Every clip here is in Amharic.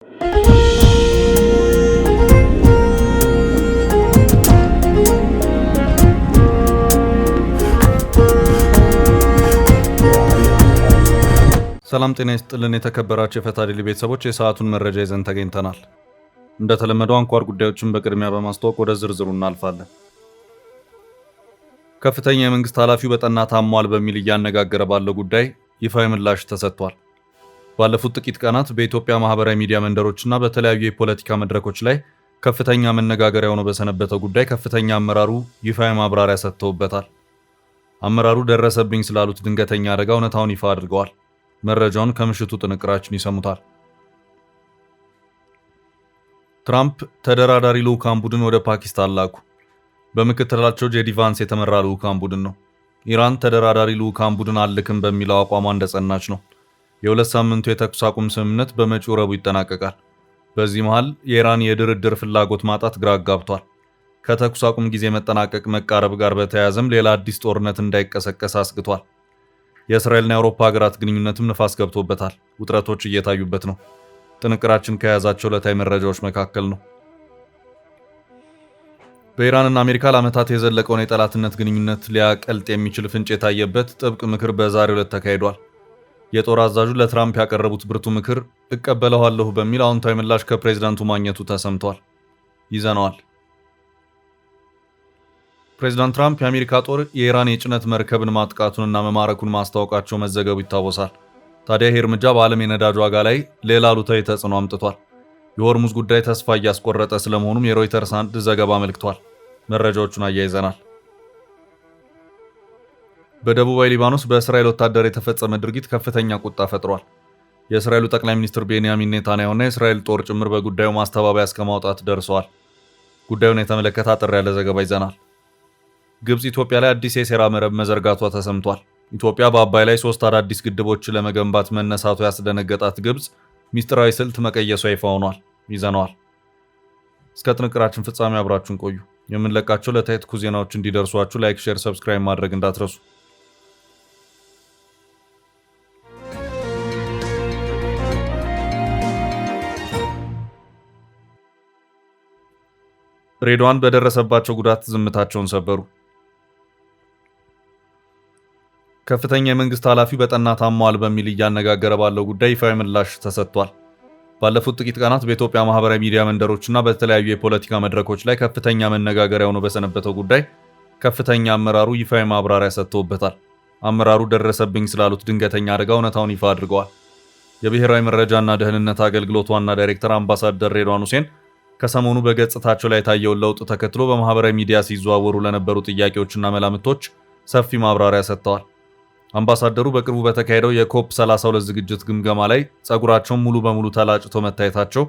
ሰላም ጤና ይስጥልን የተከበራችሁ የፈታ ዴይሊ ቤተሰቦች የሰዓቱን መረጃ ይዘን ተገኝተናል። እንደተለመደው አንኳር ጉዳዮችን በቅድሚያ በማስተዋወቅ ወደ ዝርዝሩ እናልፋለን። ከፍተኛ የመንግስት ኃላፊው በጠና ታሟል በሚል እያነጋገረ ባለው ጉዳይ ይፋዊ ምላሽ ተሰጥቷል። ባለፉት ጥቂት ቀናት በኢትዮጵያ ማህበራዊ ሚዲያ መንደሮችና በተለያዩ የፖለቲካ መድረኮች ላይ ከፍተኛ መነጋገሪያ ሆኖ በሰነበተው ጉዳይ ከፍተኛ አመራሩ ይፋዊ ማብራሪያ ሰጥተውበታል። አመራሩ ደረሰብኝ ስላሉት ድንገተኛ አደጋ እውነታውን ይፋ አድርገዋል። መረጃውን ከምሽቱ ጥንቅራችን ይሰሙታል። ትራምፕ ተደራዳሪ ልዑካን ቡድን ወደ ፓኪስታን ላኩ። በምክትላቸው ጄዲ ቫንስ የተመራ ልዑካን ቡድን ነው። ኢራን ተደራዳሪ ልዑካን ቡድን አልክም በሚለው አቋሟ እንደጸናች ነው። የሁለት ሳምንቱ የተኩስ አቁም ስምምነት በመጪው ረቡዕ ይጠናቀቃል። በዚህ መሃል የኢራን የድርድር ፍላጎት ማጣት ግራ አጋብቷል። ከተኩስ አቁም ጊዜ መጠናቀቅ መቃረብ ጋር በተያያዘም ሌላ አዲስ ጦርነት እንዳይቀሰቀስ አስግቷል። የእስራኤልና የአውሮፓ ሀገራት ግንኙነትም ንፋስ ገብቶበታል። ውጥረቶች እየታዩበት ነው። ጥንቅራችን ከያዛቸው ዕለታዊ መረጃዎች መካከል ነው። በኢራንና አሜሪካ ለዓመታት የዘለቀውን የጠላትነት ግንኙነት ሊያቀልጥ የሚችል ፍንጭ የታየበት ጥብቅ ምክር በዛሬው ዕለት ተካሂዷል። የጦር አዛዡ ለትራምፕ ያቀረቡት ብርቱ ምክር እቀበለዋለሁ በሚል አዎንታዊ ምላሽ ከፕሬዝዳንቱ ማግኘቱ ተሰምቷል። ይዘነዋል። ፕሬዚዳንት ትራምፕ የአሜሪካ ጦር የኢራን የጭነት መርከብን ማጥቃቱንና መማረኩን ማስታወቃቸው መዘገቡ ይታወሳል። ታዲያ ይህ እርምጃ በዓለም የነዳጅ ዋጋ ላይ ሌላ አሉታዊ ተጽዕኖ አምጥቷል። የሆርሙዝ ጉዳይ ተስፋ እያስቆረጠ ስለመሆኑም የሮይተርስ አንድ ዘገባ አመልክቷል። መረጃዎቹን አያይዘናል። በደቡባዊ ሊባኖስ በእስራኤል ወታደር የተፈጸመ ድርጊት ከፍተኛ ቁጣ ፈጥሯል። የእስራኤሉ ጠቅላይ ሚኒስትር ቤንያሚን ኔታንያሁና የእስራኤል ጦር ጭምር በጉዳዩ ማስተባበያ እስከ ማውጣት ደርሰዋል። ጉዳዩን የተመለከተ አጠር ያለ ዘገባ ይዘናል። ግብጽ ኢትዮጵያ ላይ አዲስ የሴራ መረብ መዘርጋቷ ተሰምቷል። ኢትዮጵያ በአባይ ላይ 3 አዳዲስ ግድቦች ለመገንባት መነሳቱ ያስደነገጣት ግብጽ ሚስጥራዊ ስልት መቀየሷ ይፋ ሆኗል። ይዘነዋል። እስከ ጥንቅራችን ፍጻሜ አብራችሁን ቆዩ። የምንለቃቸው ዕለታዊ ትኩስ ዜናዎች እንዲደርሷችሁ ላይክ፣ ሼር፣ ሰብስክራይብ ማድረግ እንዳትረሱ። ሬድዋን በደረሰባቸው ጉዳት ዝምታቸውን ሰበሩ። ከፍተኛ የመንግስት ኃላፊው በጠና ታሟል በሚል እያነጋገረ ባለው ጉዳይ ይፋዊ ምላሽ ተሰጥቷል። ባለፉት ጥቂት ቀናት በኢትዮጵያ ማህበራዊ ሚዲያ መንደሮችና በተለያዩ የፖለቲካ መድረኮች ላይ ከፍተኛ መነጋገሪያ ሆኖ በሰነበተው ጉዳይ ከፍተኛ አመራሩ ይፋዊ ማብራሪያ ሰጥተውበታል። አመራሩ ደረሰብኝ ስላሉት ድንገተኛ አደጋ እውነታውን ይፋ አድርገዋል። የብሔራዊ መረጃና ደህንነት አገልግሎት ዋና ዳይሬክተር አምባሳደር ሬድዋን ሁሴን ከሰሞኑ በገጽታቸው ላይ የታየውን ለውጥ ተከትሎ በማህበራዊ ሚዲያ ሲዘዋወሩ ለነበሩ ጥያቄዎችና መላምቶች ሰፊ ማብራሪያ ሰጥተዋል። አምባሳደሩ በቅርቡ በተካሄደው የኮፕ 32 ዝግጅት ግምገማ ላይ ጸጉራቸውን ሙሉ በሙሉ ተላጭቶ መታየታቸው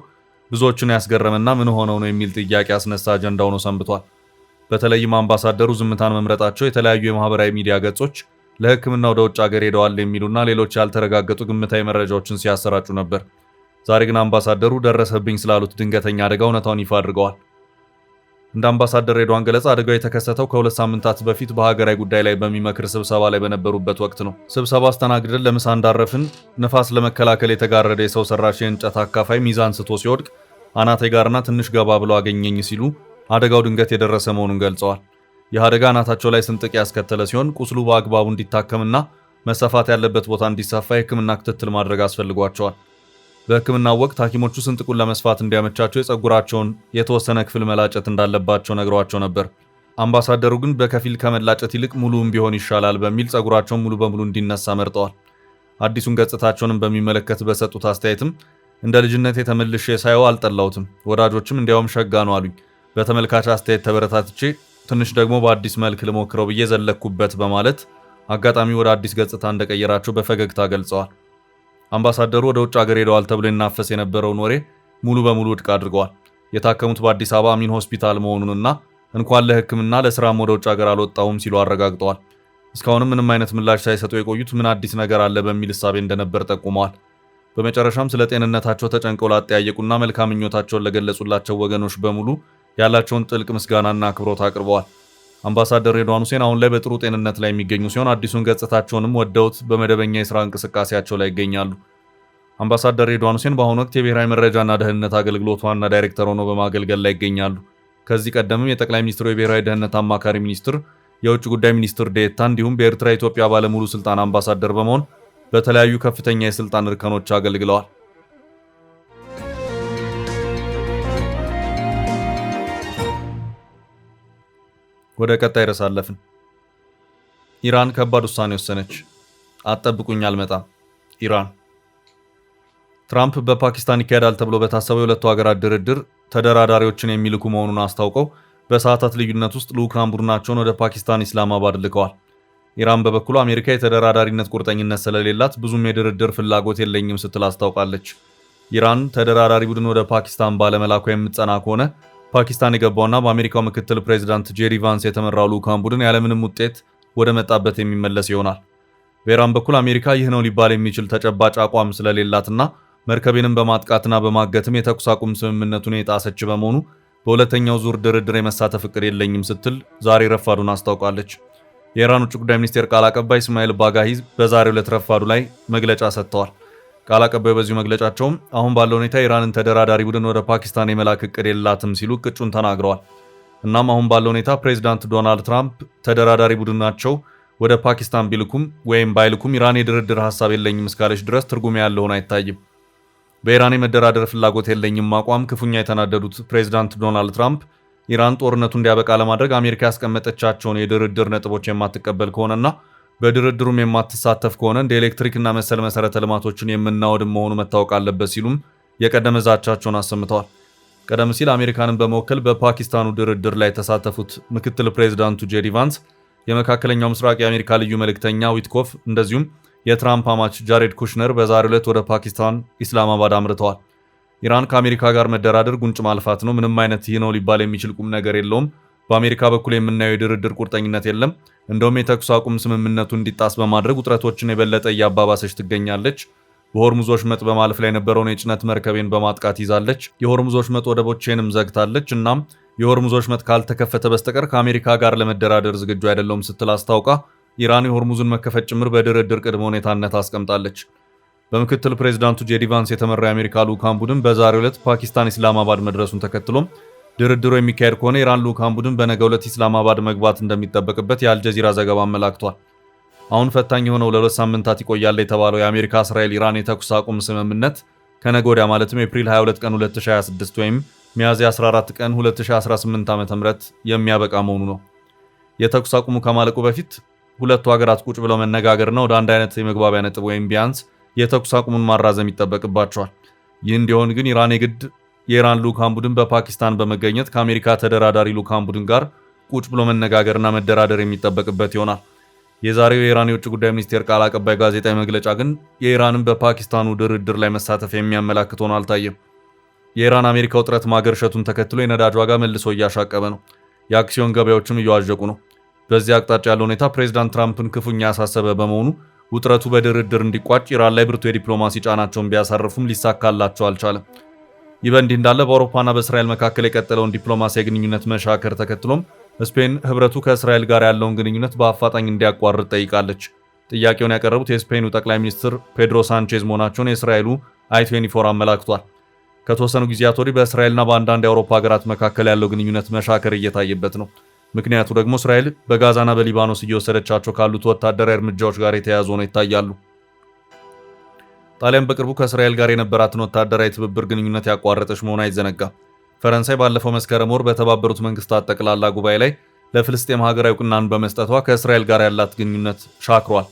ብዙዎችን ያስገረመና ምን ሆነው ነው የሚል ጥያቄ አስነሳ አጀንዳ ሆኖ ሰንብቷል። በተለይም አምባሳደሩ ዝምታን መምረጣቸው የተለያዩ የማህበራዊ ሚዲያ ገጾች ለሕክምና ወደ ውጭ ሀገር ሄደዋል የሚሉና ሌሎች ያልተረጋገጡ ግምታዊ መረጃዎችን ሲያሰራጩ ነበር። ዛሬ ግን አምባሳደሩ ደረሰብኝ ስላሉት ድንገተኛ አደጋ እውነታውን ይፋ አድርገዋል። እንደ አምባሳደር ሬድዋን ገለጻ አደጋው የተከሰተው ከ2 ሳምንታት በፊት በሀገራዊ ጉዳይ ላይ በሚመክር ስብሰባ ላይ በነበሩበት ወቅት ነው። ስብሰባ አስተናግደን ለምሳ እንዳረፍን ንፋስ ለመከላከል የተጋረደ የሰው ሰራሽ የእንጨት አካፋይ ሚዛን ስቶ ሲወድቅ አናቴ ጋርና ትንሽ ገባ ብሎ አገኘኝ ሲሉ አደጋው ድንገት የደረሰ መሆኑን ገልጸዋል። ይህ አደጋ አናታቸው ላይ ስንጥቅ ያስከተለ ሲሆን ቁስሉ በአግባቡ እንዲታከምና መሰፋት ያለበት ቦታ እንዲሰፋ የሕክምና ክትትል ማድረግ አስፈልጓቸዋል። በሕክምናው ወቅት ሐኪሞቹ ስንጥቁን ለመስፋት እንዲያመቻቸው የጸጉራቸውን የተወሰነ ክፍል መላጨት እንዳለባቸው ነግሯቸው ነበር። አምባሳደሩ ግን በከፊል ከመላጨት ይልቅ ሙሉም ቢሆን ይሻላል በሚል ጸጉራቸውን ሙሉ በሙሉ እንዲነሳ መርጠዋል። አዲሱን ገጽታቸውንም በሚመለከት በሰጡት አስተያየትም እንደ ልጅነቴ ተመልሼ ሳየው አልጠላሁትም፣ ወዳጆችም እንዲያውም ሸጋ ነው አሉኝ። በተመልካች አስተያየት ተበረታትቼ ትንሽ ደግሞ በአዲስ መልክ ልሞክረው ብዬ ዘለኩበት በማለት አጋጣሚ ወደ አዲስ ገጽታ እንደቀየራቸው በፈገግታ ገልጸዋል። አምባሳደሩ ወደ ውጭ ሀገር ሄደዋል ተብሎ ይናፈስ የነበረውን ወሬ ሙሉ በሙሉ ውድቅ አድርገዋል። የታከሙት በአዲስ አበባ አሚን ሆስፒታል መሆኑንና እንኳን ለሕክምና ለስራም ወደ ውጭ ሀገር አልወጣሁም ሲሉ አረጋግጠዋል። እስካሁንም ምንም አይነት ምላሽ ሳይሰጡ የቆዩት ምን አዲስ ነገር አለ በሚል እሳቤ እንደነበር ጠቁመዋል። በመጨረሻም ስለ ጤንነታቸው ተጨንቀው ላጠያየቁና መልካም ምኞታቸውን ለገለጹላቸው ወገኖች በሙሉ ያላቸውን ጥልቅ ምስጋናና አክብሮት አቅርበዋል። አምባሳደር ሬድዋን ሁሴን አሁን ላይ በጥሩ ጤንነት ላይ የሚገኙ ሲሆን አዲሱን ገጽታቸውንም ወደውት በመደበኛ የሥራ እንቅስቃሴያቸው ላይ ይገኛሉ። አምባሳደር ሬድዋን ሁሴን በአሁኑ ወቅት የብሔራዊ መረጃና ደህንነት አገልግሎት ዋና ዳይሬክተር ሆነው በማገልገል ላይ ይገኛሉ። ከዚህ ቀደምም የጠቅላይ ሚኒስትሩ የብሔራዊ ደህንነት አማካሪ ሚኒስትር፣ የውጭ ጉዳይ ሚኒስትር ዴኤታ እንዲሁም በኤርትራ ኢትዮጵያ ባለሙሉ ስልጣን አምባሳደር በመሆን በተለያዩ ከፍተኛ የስልጣን እርከኖች አገልግለዋል። ወደ ቀጣይ ርዕስ አለፍን። ኢራን ከባድ ውሳኔ ወሰነች። አትጠብቁኝ አልመጣም። ኢራን ትራምፕ በፓኪስታን ይካሄዳል ተብሎ በታሰበው የሁለቱ ሀገራት ድርድር ተደራዳሪዎችን የሚልኩ መሆኑን አስታውቀው በሰዓታት ልዩነት ውስጥ ልዑካን ቡድናቸውን ወደ ፓኪስታን ኢስላማባድ ልከዋል። ኢራን በበኩሉ አሜሪካ የተደራዳሪነት ቁርጠኝነት ስለሌላት ብዙም የድርድር ፍላጎት የለኝም ስትል አስታውቃለች። ኢራን ተደራዳሪ ቡድን ወደ ፓኪስታን ባለመላኳ የምትጸና ከሆነ ፓኪስታን የገባውና በአሜሪካው ምክትል ፕሬዚዳንት ጄዲ ቫንስ የተመራው ልዑካን ቡድን ያለምንም ውጤት ወደ መጣበት የሚመለስ ይሆናል። በኢራን በኩል አሜሪካ ይህ ነው ሊባል የሚችል ተጨባጭ አቋም ስለሌላትና መርከቤንም በማጥቃትና በማገትም የተኩስ አቁም ስምምነቱን የጣሰች በመሆኑ በሁለተኛው ዙር ድርድር የመሳተፍ እቅድ የለኝም ስትል ዛሬ ረፋዱን አስታውቃለች። የኢራን ውጭ ጉዳይ ሚኒስቴር ቃል አቀባይ እስማኤል ባጋሂ በዛሬው ዕለት ረፋዱ ላይ መግለጫ ሰጥተዋል። ቃል አቀባዩ በዚሁ መግለጫቸውም አሁን ባለው ሁኔታ ኢራንን ተደራዳሪ ቡድን ወደ ፓኪስታን የመላክ እቅድ የላትም ሲሉ ቅጩን ተናግረዋል። እናም አሁን ባለው ሁኔታ ፕሬዚዳንት ዶናልድ ትራምፕ ተደራዳሪ ቡድናቸው ወደ ፓኪስታን ቢልኩም ወይም ባይልኩም ኢራን የድርድር ሐሳብ የለኝም እስካለች ድረስ ትርጉም ያለው ሆኖ አይታይም። በኢራን የመደራደር ፍላጎት የለኝም አቋም ክፉኛ የተናደዱት ፕሬዚዳንት ዶናልድ ትራምፕ ኢራን ጦርነቱ እንዲያበቃ ለማድረግ አሜሪካ ያስቀመጠቻቸውን የድርድር ነጥቦች የማትቀበል ከሆነና በድርድሩም የማትሳተፍ ከሆነ እንደ ኤሌክትሪክና መሰል መሰረተ ልማቶችን የምናወድም መሆኑ መታወቅ አለበት ሲሉም የቀደመ ዛቻቸውን አሰምተዋል። ቀደም ሲል አሜሪካንን በመወከል በፓኪስታኑ ድርድር ላይ የተሳተፉት ምክትል ፕሬዚዳንቱ ጄዲ ቫንስ፣ የመካከለኛው ምስራቅ የአሜሪካ ልዩ መልእክተኛ ዊትኮፍ እንደዚሁም የትራምፕ አማች ጃሬድ ኩሽነር በዛሬው ዕለት ወደ ፓኪስታን ኢስላማባድ አምርተዋል። ኢራን ከአሜሪካ ጋር መደራደር ጉንጭ ማልፋት ነው፣ ምንም አይነት ይህ ነው ሊባል የሚችል ቁም ነገር የለውም፣ በአሜሪካ በኩል የምናየው የድርድር ቁርጠኝነት የለም፣ እንደውም የተኩስ አቁም ስምምነቱ እንዲጣስ በማድረግ ውጥረቶችን የበለጠ እያባባሰች ትገኛለች፣ በሆርሙዝ ወሽመጥ በማለፍ ላይ የነበረውን የጭነት መርከቤን በማጥቃት ይዛለች፣ የሆርሙዝ ወሽመጥ ወደቦቼንም ዘግታለች፣ እናም የሆርሙዝ ወሽመጥ ካልተከፈተ በስተቀር ከአሜሪካ ጋር ለመደራደር ዝግጁ አይደለውም ስትል አስታውቃ ኢራን የሆርሙዝን መከፈት ጭምር በድርድር ቅድመ ሁኔታነት አስቀምጣለች። በምክትል ፕሬዚዳንቱ ጄዲ ቫንስ የተመራ የአሜሪካ ልዑካን ቡድን በዛሬው ዕለት ፓኪስታን ኢስላማባድ መድረሱን ተከትሎም ድርድሩ የሚካሄድ ከሆነ ኢራን ልዑካን ቡድን በነገው ዕለት ኢስላማባድ መግባት እንደሚጠበቅበት የአልጀዚራ ዘገባ አመላክቷል። አሁን ፈታኝ የሆነው ለ2 ሳምንታት ይቆያል የተባለው የአሜሪካ እስራኤል ኢራን የተኩስ አቁም ስምምነት ከነገ ወዲያ ማለትም ኤፕሪል 22 ቀን 2026 ወይም ሚያዝያ 14 ቀን 2018 ዓ.ም የሚያበቃ መሆኑ ነው። የተኩስ አቁሙ ከማለቁ በፊት ሁለቱ ሀገራት ቁጭ ብለው መነጋገርና ወደ አንድ አይነት የመግባቢያ ነጥብ ወይም ቢያንስ የተኩስ አቁሙን ማራዘም ይጠበቅባቸዋል። ይህ እንዲሆን ግን ኢራን የግድ የኢራን ልዑካን ቡድን በፓኪስታን በመገኘት ከአሜሪካ ተደራዳሪ ልዑካን ቡድን ጋር ቁጭ ብሎ መነጋገርና መደራደር የሚጠበቅበት ይሆናል። የዛሬው የኢራን የውጭ ጉዳይ ሚኒስቴር ቃል አቀባይ ጋዜጣዊ መግለጫ ግን የኢራንን በፓኪስታኑ ድርድር ላይ መሳተፍ የሚያመላክት ሆኖ አልታየም። የኢራን አሜሪካ ውጥረት ማገርሸቱን ተከትሎ የነዳጅ ዋጋ መልሶ እያሻቀበ ነው። የአክሲዮን ገበያዎችም እየዋዠቁ ነው። በዚህ አቅጣጫ ያለው ሁኔታ ፕሬዚዳንት ትራምፕን ክፉኛ ያሳሰበ በመሆኑ ውጥረቱ በድርድር እንዲቋጭ ኢራን ላይ ብርቱ የዲፕሎማሲ ጫናቸውን ቢያሳርፉም ሊሳካላቸው አልቻለም። ይህ በእንዲህ እንዳለ በአውሮፓና በእስራኤል መካከል የቀጠለውን ዲፕሎማሲያዊ ግንኙነት መሻከር ተከትሎም ስፔን ህብረቱ ከእስራኤል ጋር ያለውን ግንኙነት በአፋጣኝ እንዲያቋርጥ ጠይቃለች። ጥያቄውን ያቀረቡት የስፔኑ ጠቅላይ ሚኒስትር ፔድሮ ሳንቼዝ መሆናቸውን የእስራኤሉ አይ24 አመላክቷል። ከተወሰኑ ጊዜያት ወዲህ በእስራኤልና በአንዳንድ የአውሮፓ ሀገራት መካከል ያለው ግንኙነት መሻከር እየታየበት ነው። ምክንያቱ ደግሞ እስራኤል በጋዛና በሊባኖስ እየወሰደቻቸው ካሉት ወታደራዊ እርምጃዎች ጋር የተያያዙ ሆነው ይታያሉ። ጣሊያን በቅርቡ ከእስራኤል ጋር የነበራትን ወታደራዊ ትብብር ግንኙነት ያቋረጠች መሆኑ አይዘነጋም። ፈረንሳይ ባለፈው መስከረም ወር በተባበሩት መንግስታት ጠቅላላ ጉባኤ ላይ ለፍልስጤም ሀገራዊ እውቅናን በመስጠቷ ከእስራኤል ጋር ያላት ግንኙነት ሻክሯል።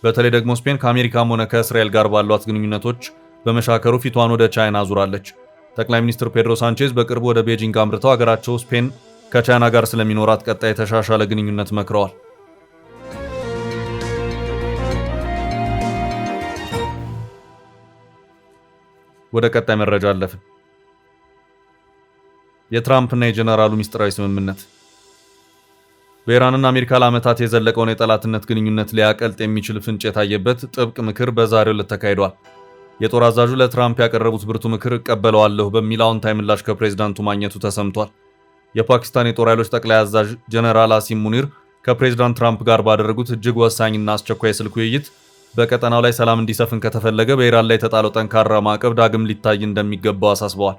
በተለይ ደግሞ ስፔን ከአሜሪካም ሆነ ከእስራኤል ጋር ባሏት ግንኙነቶች በመሻከሩ ፊቷን ወደ ቻይና አዙራለች። ጠቅላይ ሚኒስትር ፔድሮ ሳንቼዝ በቅርቡ ወደ ቤጂንግ አምርተው ሀገራቸው ስፔን ከቻይና ጋር ስለሚኖራት ቀጣይ የተሻሻለ ግንኙነት መክረዋል። ወደ ቀጣይ መረጃ አለፍን። የትራምፕና የጀነራሉ ሚስጥራዊ ስምምነት በኢራንና አሜሪካ ለዓመታት የዘለቀውን የጠላትነት ግንኙነት ሊያቀልጥ የሚችል ፍንጭ የታየበት ጥብቅ ምክር በዛሬው ዕለት ተካሂዷል። የጦር አዛዡ ለትራምፕ ያቀረቡት ብርቱ ምክር እቀበለዋለሁ በሚል አዎንታዊ ምላሽ ከፕሬዝዳንቱ ማግኘቱ ተሰምቷል። የፓኪስታን የጦር ኃይሎች ጠቅላይ አዛዥ ጀነራል አሲም ሙኒር ከፕሬዝዳንት ትራምፕ ጋር ባደረጉት እጅግ ወሳኝና አስቸኳይ የስልክ ውይይት በቀጠናው ላይ ሰላም እንዲሰፍን ከተፈለገ በኢራን ላይ የተጣለው ጠንካራ ማዕቀብ ዳግም ሊታይ እንደሚገባው አሳስበዋል።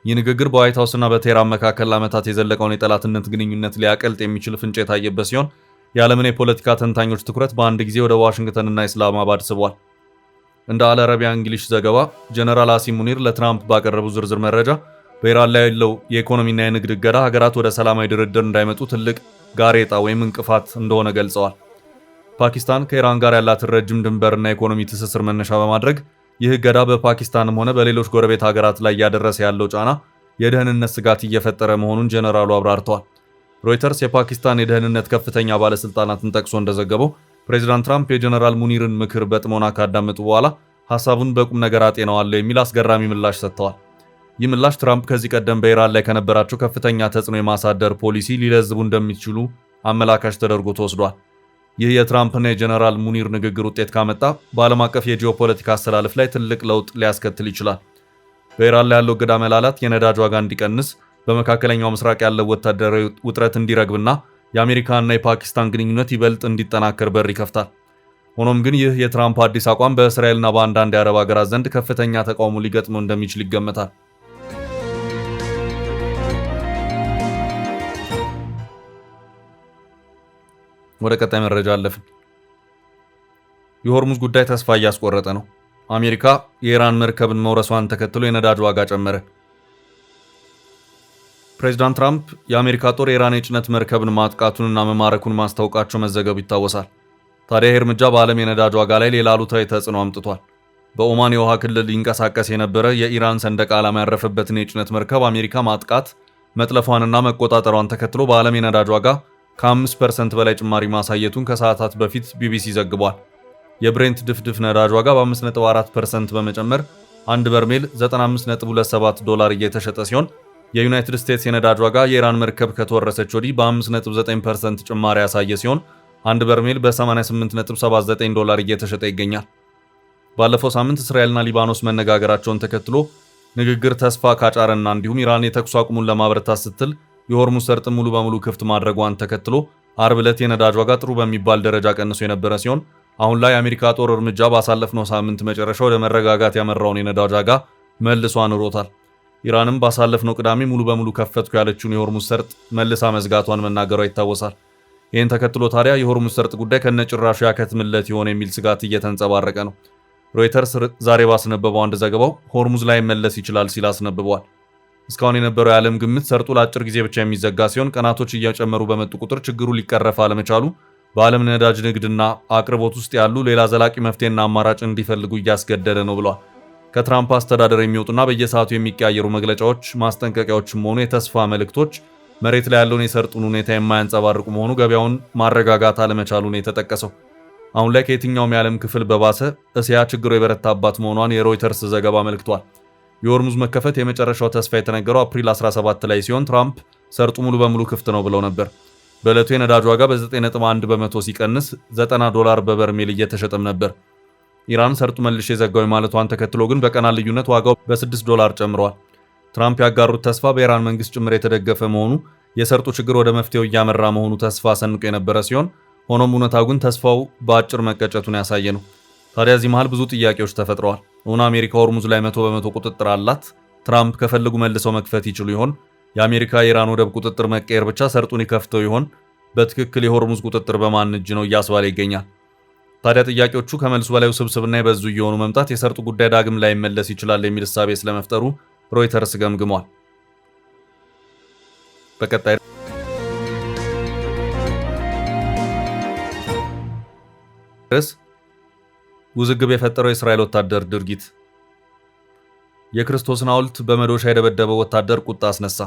ይህ ንግግር በዋይት ሃውስና በቴህራን መካከል ለዓመታት የዘለቀውን የጠላትነት ግንኙነት ሊያቀልጥ የሚችል ፍንጭ የታየበት ሲሆን የዓለምን የፖለቲካ ተንታኞች ትኩረት በአንድ ጊዜ ወደ ዋሽንግተንና ኢስላማባድ ስቧል። እንደ አል አረቢያ እንግሊሽ ዘገባ ጀነራል አሲም ሙኒር ለትራምፕ ባቀረቡ ዝርዝር መረጃ በኢራን ላይ ያለው የኢኮኖሚና የንግድ እገዳ ሀገራት ወደ ሰላማዊ ድርድር እንዳይመጡ ትልቅ ጋሬጣ ወይም እንቅፋት እንደሆነ ገልጸዋል። ፓኪስታን ከኢራን ጋር ያላትን ረጅም ድንበርና የኢኮኖሚ ትስስር መነሻ በማድረግ ይህ እገዳ በፓኪስታንም ሆነ በሌሎች ጎረቤት ሀገራት ላይ እያደረሰ ያለው ጫና የደህንነት ስጋት እየፈጠረ መሆኑን ጀነራሉ አብራርተዋል። ሮይተርስ የፓኪስታን የደህንነት ከፍተኛ ባለስልጣናትን ጠቅሶ እንደዘገበው ፕሬዚዳንት ትራምፕ የጀነራል ሙኒርን ምክር በጥሞና ካዳመጡ በኋላ ሐሳቡን በቁም ነገር አጤነዋለሁ የሚል አስገራሚ ምላሽ ሰጥተዋል። ይህ ምላሽ ትራምፕ ከዚህ ቀደም በኢራን ላይ ከነበራቸው ከፍተኛ ተጽዕኖ የማሳደር ፖሊሲ ሊለዝቡ እንደሚችሉ አመላካች ተደርጎ ተወስዷል። ይህ የትራምፕና የጀነራል ሙኒር ንግግር ውጤት ካመጣ በዓለም አቀፍ የጂኦፖለቲካ አሰላለፍ ላይ ትልቅ ለውጥ ሊያስከትል ይችላል። በኢራን ላይ ያለው እገዳ መላላት የነዳጅ ዋጋ እንዲቀንስ፣ በመካከለኛው ምስራቅ ያለው ወታደራዊ ውጥረት እንዲረግብና የአሜሪካና የፓኪስታን ግንኙነት ይበልጥ እንዲጠናከር በር ይከፍታል። ሆኖም ግን ይህ የትራምፕ አዲስ አቋም በእስራኤልና በአንዳንድ የአረብ ሀገራት ዘንድ ከፍተኛ ተቃውሞ ሊገጥመው እንደሚችል ይገመታል። ወደ ቀጣይ መረጃ አለፍን። የሆርሙዝ ጉዳይ ተስፋ እያስቆረጠ ነው። አሜሪካ የኢራን መርከብን መውረሷን ተከትሎ የነዳጅ ዋጋ ጨመረ። ፕሬዚዳንት ትራምፕ የአሜሪካ ጦር የኢራን የጭነት መርከብን ማጥቃቱንና መማረኩን ማስታወቃቸው መዘገቡ ይታወሳል። ታዲያ ይህ እርምጃ በዓለም የነዳጅ ዋጋ ላይ ሌላ አሉታዊ ተጽዕኖ አምጥቷል። በኦማን የውሃ ክልል ሊንቀሳቀስ የነበረ የኢራን ሰንደቅ ዓላማ ያረፈበትን የጭነት መርከብ አሜሪካ ማጥቃት መጥለፏንና መቆጣጠሯን ተከትሎ በዓለም የነዳጅ ዋጋ ከ5% በላይ ጭማሪ ማሳየቱን ከሰዓታት በፊት ቢቢሲ ዘግቧል። የብሬንት ድፍድፍ ነዳጅ ዋጋ በ5.4% በመጨመር አንድ በርሜል $95.27 እየተሸጠ ሲሆን የዩናይትድ ስቴትስ የነዳጅ ዋጋ የኢራን መርከብ ከተወረሰች ወዲህ በ5.9% ጭማሪ ያሳየ ሲሆን አንድ በርሜል በ88.79 እየተሸጠ ይገኛል። ባለፈው ሳምንት እስራኤልና ሊባኖስ መነጋገራቸውን ተከትሎ ንግግር ተስፋ ካጫረና እንዲሁም ኢራን የተኩስ አቁሙን ለማበረታት ስትል የሆርሙዝ ሰርጥን ሙሉ በሙሉ ክፍት ማድረጓን ተከትሎ አርብ ዕለት የነዳጅ ዋጋ ጥሩ በሚባል ደረጃ ቀንሶ የነበረ ሲሆን አሁን ላይ የአሜሪካ ጦር እርምጃ ባሳለፍነው ሳምንት መጨረሻ ወደ መረጋጋት ያመራውን የነዳጅ ዋጋ መልሶ አኑሮታል። ኢራንም ባሳለፍነው ቅዳሜ ሙሉ በሙሉ ከፈትኩ ያለችውን የሆርሙዝ ሰርጥ መልሳ መዝጋቷን መናገሯ ይታወሳል። ይህን ተከትሎ ታዲያ የሆርሙዝ ሰርጥ ጉዳይ ከነጭራሹ ያከትምለት ይሆን የሚል ስጋት እየተንጸባረቀ ነው። ሮይተርስ ዛሬ ባስነበበው አንድ ዘገባው ሆርሙዝ ላይ መለስ ይችላል ሲል አስነብቧል። እስካሁን የነበረው የዓለም ግምት ሰርጡ ለአጭር ጊዜ ብቻ የሚዘጋ ሲሆን ቀናቶች እየጨመሩ በመጡ ቁጥር ችግሩ ሊቀረፍ አለመቻሉ በዓለም ነዳጅ ንግድና አቅርቦት ውስጥ ያሉ ሌላ ዘላቂ መፍትሄና አማራጭ እንዲፈልጉ እያስገደደ ነው ብሏል። ከትራምፕ አስተዳደር የሚወጡና በየሰዓቱ የሚቀያየሩ መግለጫዎች፣ ማስጠንቀቂያዎችም ሆኑ የተስፋ መልእክቶች መሬት ላይ ያለውን የሰርጡን ሁኔታ የማያንጸባርቁ መሆኑ ገበያውን ማረጋጋት አለመቻሉን የተጠቀሰው። አሁን ላይ ከየትኛውም የዓለም ክፍል በባሰ እስያ ችግሩ የበረታባት መሆኗን የሮይተርስ ዘገባ አመልክቷል። የሆርሙዝ መከፈት የመጨረሻው ተስፋ የተነገረው አፕሪል 17 ላይ ሲሆን ትራምፕ ሰርጡ ሙሉ በሙሉ ክፍት ነው ብለው ነበር። በዕለቱ የነዳጅ ዋጋ በ9.1 በመቶ ሲቀንስ $90 በበርሜል እየተሸጠም ነበር። ኢራን ሰርጡ መልሼ ዘጋዊ ማለቷን ተከትሎ ግን በቀናት ልዩነት ዋጋው $6 ጨምሯል። ትራምፕ ያጋሩት ተስፋ በኢራን መንግስት ጭምር የተደገፈ መሆኑ የሰርጡ ችግር ወደ መፍትሄው እያመራ መሆኑ ተስፋ ሰንቆ የነበረ ሲሆን ሆኖም እውነታው ግን ተስፋው በአጭር መቀጨቱን ያሳየ ነው። ታዲያ እዚህ መሃል ብዙ ጥያቄዎች ተፈጥረዋል። እውን አሜሪካ ሆርሙዝ ላይ 100% ቁጥጥር አላት? ትራምፕ ከፈለጉ መልሰው መክፈት ይችሉ ይሆን? የአሜሪካ የኢራን ወደብ ቁጥጥር መቀየር ብቻ ሰርጡን ይከፍተው ይሆን? በትክክል የሆርሙዝ ቁጥጥር በማን እጅ ነው እያስባለ ይገኛል። ታዲያ ጥያቄዎቹ ከመልሱ በላይ ውስብስብና የበዙ እየሆኑ መምጣት የሰርጡ ጉዳይ ዳግም ላይ መለስ ይችላል የሚል እሳቤ ስለመፍጠሩ ሮይተርስ ገምግሟል። በቀጣይ ርዕስ ውዝግብ የፈጠረው የእስራኤል ወታደር ድርጊት። የክርስቶስን ሐውልት በመዶሻ የደበደበው ወታደር ቁጣ አስነሳ።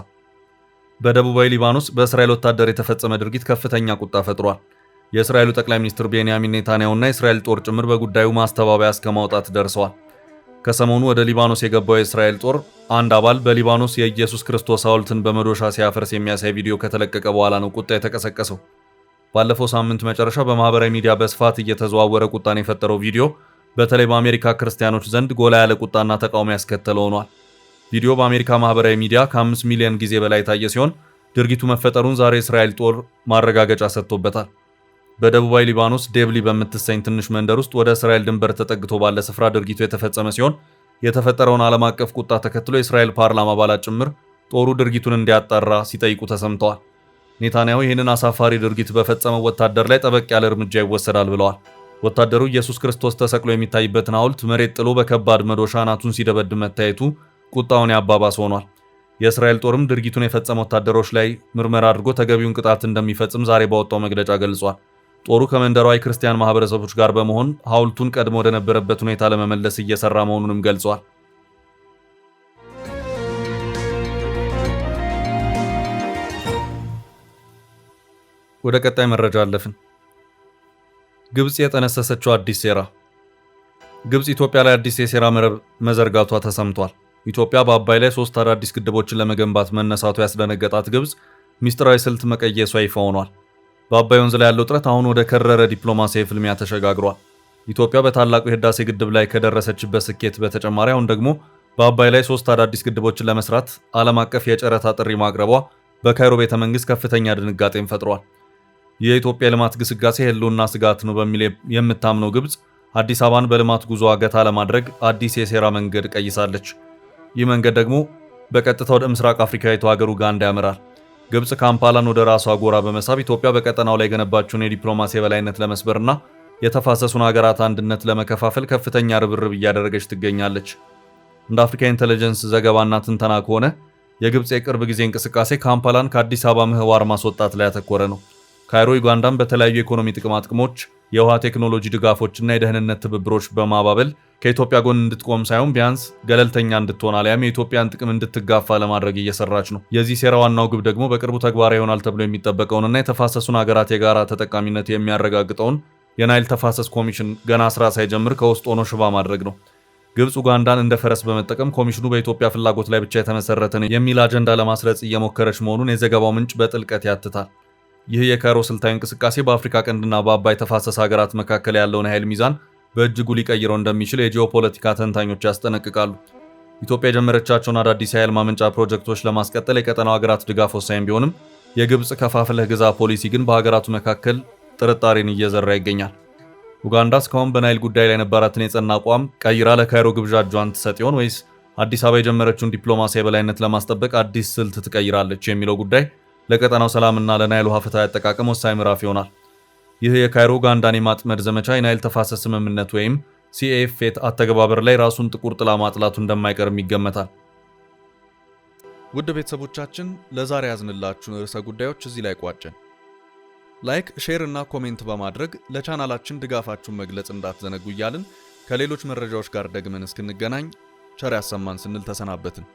በደቡባዊ ሊባኖስ በእስራኤል ወታደር የተፈጸመ ድርጊት ከፍተኛ ቁጣ ፈጥሯል። የእስራኤሉ ጠቅላይ ሚኒስትር ቤንያሚን ኔታንያሁና የእስራኤል ጦር ጭምር በጉዳዩ ማስተባበያ እስከ ማውጣት ደርሰዋል። ከሰሞኑ ወደ ሊባኖስ የገባው የእስራኤል ጦር አንድ አባል በሊባኖስ የኢየሱስ ክርስቶስ ሐውልትን በመዶሻ ሲያፈርስ የሚያሳይ ቪዲዮ ከተለቀቀ በኋላ ነው ቁጣ የተቀሰቀሰው። ባለፈው ሳምንት መጨረሻ በማህበራዊ ሚዲያ በስፋት እየተዘዋወረ ቁጣን የፈጠረው ቪዲዮ በተለይ በአሜሪካ ክርስቲያኖች ዘንድ ጎላ ያለ ቁጣና ተቃውሞ ያስከተለ ሆኗል። ቪዲዮ በአሜሪካ ማህበራዊ ሚዲያ ከ5 ሚሊዮን ጊዜ በላይ ታየ ሲሆን ድርጊቱ መፈጠሩን ዛሬ የእስራኤል ጦር ማረጋገጫ ሰጥቶበታል። በደቡባዊ ሊባኖስ ዴብሊ በምትሰኝ ትንሽ መንደር ውስጥ ወደ እስራኤል ድንበር ተጠግቶ ባለ ስፍራ ድርጊቱ የተፈጸመ ሲሆን የተፈጠረውን ዓለም አቀፍ ቁጣ ተከትሎ የእስራኤል ፓርላማ አባላት ጭምር ጦሩ ድርጊቱን እንዲያጣራ ሲጠይቁ ተሰምተዋል። ኔታንያሁ ይህንን አሳፋሪ ድርጊት በፈጸመው ወታደር ላይ ጠበቅ ያለ እርምጃ ይወሰዳል ብለዋል። ወታደሩ ኢየሱስ ክርስቶስ ተሰቅሎ የሚታይበትን ሐውልት መሬት ጥሎ በከባድ መዶሻ አናቱን ሲደበድብ መታየቱ ቁጣውን ያባባስ ሆኗል። የእስራኤል ጦርም ድርጊቱን የፈጸሙ ወታደሮች ላይ ምርመራ አድርጎ ተገቢውን ቅጣት እንደሚፈጽም ዛሬ ባወጣው መግለጫ ገልጿል። ጦሩ ከመንደሯ የክርስቲያን ማህበረሰቦች ጋር በመሆን ሐውልቱን ቀድሞ ወደ ነበረበት ሁኔታ ለመመለስ እየሰራ መሆኑንም ገልጿል። ወደ ቀጣይ መረጃ አለፍን። ግብጽ የጠነሰሰችው አዲስ ሴራ። ግብጽ ኢትዮጵያ ላይ አዲስ የሴራ መረብ መዘርጋቷ ተሰምቷል። ኢትዮጵያ በአባይ ላይ 3 አዳዲስ ግድቦችን ለመገንባት መነሳቱ ያስደነገጣት ግብጽ ሚስጥራዊ ስልት መቀየሷ ይፋ ሆኗል። በአባይ ወንዝ ላይ ያለው ጥረት አሁን ወደ ከረረ ዲፕሎማሲያዊ ፍልሚያ ተሸጋግሯል። ኢትዮጵያ በታላቁ የህዳሴ ግድብ ላይ ከደረሰችበት ስኬት በተጨማሪ አሁን ደግሞ በአባይ ላይ 3 አዳዲስ ግድቦችን ለመስራት ዓለም አቀፍ የጨረታ ጥሪ ማቅረቧ በካይሮ ቤተ መንግስት ከፍተኛ ድንጋጤን ፈጥሯል። የኢትዮጵያ ልማት ግስጋሴ ህልውና ስጋት ነው በሚል የምታምነው ግብጽ አዲስ አበባን በልማት ጉዞ ገታ ለማድረግ አዲስ የሴራ መንገድ ቀይሳለች። ይህ መንገድ ደግሞ በቀጥታ ወደ ምስራቅ አፍሪካዊቷ ሀገር ኡጋንዳ ያመራል። ግብጽ ካምፓላን ወደ ራሷ ጎራ በመሳብ ኢትዮጵያ በቀጠናው ላይ የገነባችውን የዲፕሎማሲ የበላይነት ለመስበርና የተፋሰሱን ሀገራት አንድነት ለመከፋፈል ከፍተኛ ርብርብ እያደረገች ትገኛለች። እንደ አፍሪካ ኢንተለጀንስ ዘገባና ትንተና ከሆነ የግብጽ የቅርብ ጊዜ እንቅስቃሴ ካምፓላን ከአዲስ አበባ ምህዋር ማስወጣት ላይ ያተኮረ ነው። ካይሮ ዩጋንዳን በተለያዩ የኢኮኖሚ ጥቅማጥቅሞች፣ የውሃ ቴክኖሎጂ ድጋፎችና የደህንነት ትብብሮች በማባበል ከኢትዮጵያ ጎን እንድትቆም ሳይሆን ቢያንስ ገለልተኛ እንድትሆን አሊያም የኢትዮጵያን ጥቅም እንድትጋፋ ለማድረግ እየሰራች ነው። የዚህ ሴራ ዋናው ግብ ደግሞ በቅርቡ ተግባራዊ ይሆናል ተብሎ የሚጠበቀውንና የተፋሰሱን ሀገራት የጋራ ተጠቃሚነት የሚያረጋግጠውን የናይል ተፋሰስ ኮሚሽን ገና ስራ ሳይጀምር ከውስጥ ሆኖ ሽባ ማድረግ ነው። ግብጽ ኡጋንዳን እንደ ፈረስ በመጠቀም ኮሚሽኑ በኢትዮጵያ ፍላጎት ላይ ብቻ የተመሰረተ ነው የሚል አጀንዳ ለማስረጽ እየሞከረች መሆኑን የዘገባው ምንጭ በጥልቀት ያትታል። ይህ የካይሮ ስልታዊ እንቅስቃሴ በአፍሪካ ቀንድና በአባይ ተፋሰስ ሀገራት መካከል ያለውን ኃይል ሚዛን በእጅጉ ሊቀይረው እንደሚችል የጂኦፖለቲካ ተንታኞች ያስጠነቅቃሉ። ኢትዮጵያ የጀመረቻቸውን አዳዲስ የኃይል ማመንጫ ፕሮጀክቶች ለማስቀጠል የቀጠናው ሀገራት ድጋፍ ወሳኝ ቢሆንም የግብጽ ከፋፍለህ ግዛ ፖሊሲ ግን በሀገራቱ መካከል ጥርጣሬን እየዘራ ይገኛል። ኡጋንዳ እስካሁን በናይል ጉዳይ ላይ የነበራትን የጸና አቋም ቀይራ ለካይሮ ግብዣ እጇን ትሰጥ ይሆን ወይስ አዲስ አበባ የጀመረችውን ዲፕሎማሲያዊ የበላይነት ለማስጠበቅ አዲስ ስልት ትቀይራለች የሚለው ጉዳይ ለቀጠናው ሰላምና ለናይል ውሃ ፍትሃዊ አጠቃቀም ወሳኝ ምዕራፍ ይሆናል። ይህ የካይሮ ኡጋንዳን የማጥመድ ዘመቻ የናይል ተፋሰስ ስምምነት ወይም ሲኤፍኤት አተገባበር ላይ ራሱን ጥቁር ጥላ ማጥላቱ እንደማይቀርም ይገመታል። ውድ ቤተሰቦቻችን ለዛሬ ያዝንላችሁን ርዕሰ ጉዳዮች እዚህ ላይ ቋጨን። ላይክ፣ ሼር እና ኮሜንት በማድረግ ለቻናላችን ድጋፋችሁን መግለጽ እንዳትዘነጉ እያልን ከሌሎች መረጃዎች ጋር ደግመን እስክንገናኝ ቸር ያሰማን ስንል ተሰናበትን።